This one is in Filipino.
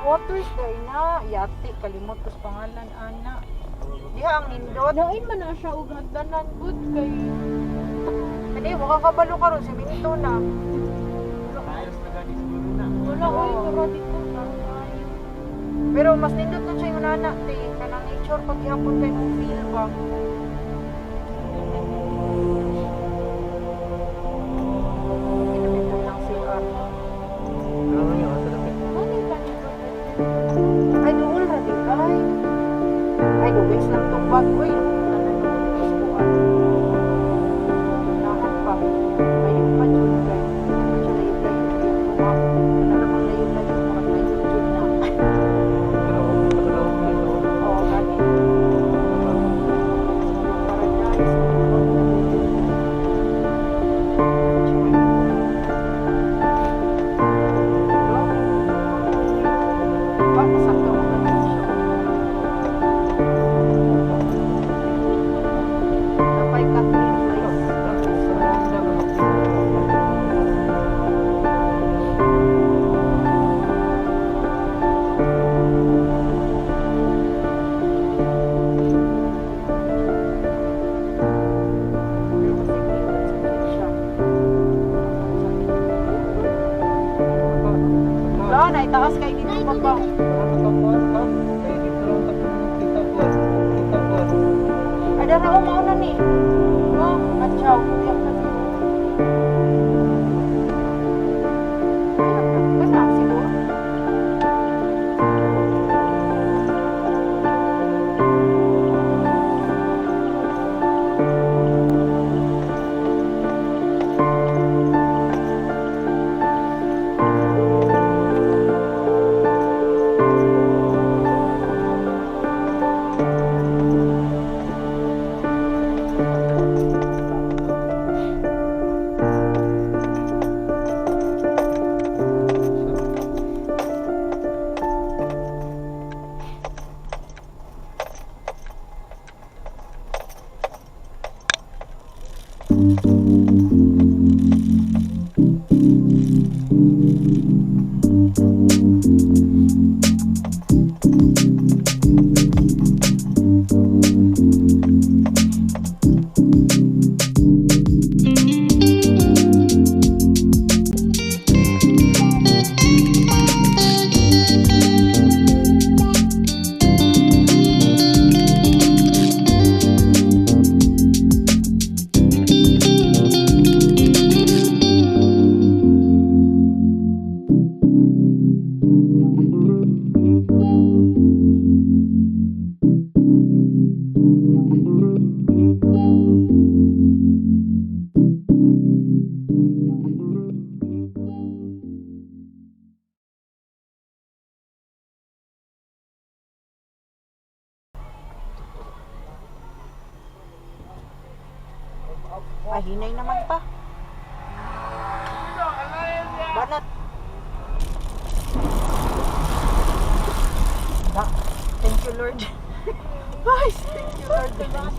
waters kay na yati kalimot tos pangalan ana. Diha ang nindot. Nain man na siya ug hagdanan good kay. Kani mo kakabalo karon si Minto na. Ayos na gani siguro na. Wala oy tara dito karon tayo. Pero mas nindot nun siya yung nana te kanang nature pag gihapon kay mo feel ba. Kinabindot lang CR. Ano yung asa lapit? Ano yung kanito? Ay duol ra di ay. Ay duwes lang tong bag oy. Isbuan. Lahat pa. Ayun pa jud kay. Ano siya layo-layo kay kuma. Wala namang layo-layo mga layo jud na. Oo, gani. Paradise. Ba, masakto mo na siya. Napay Kathleen Place. Wala na, itaas kayo dito baba. Ada na ako mauna ni. Oh, Madyaw. Tiyak na siguro. Kana siguro. Ay, hinay naman pa. Banat. Thank you, Lord. Ay, thank you, Lord.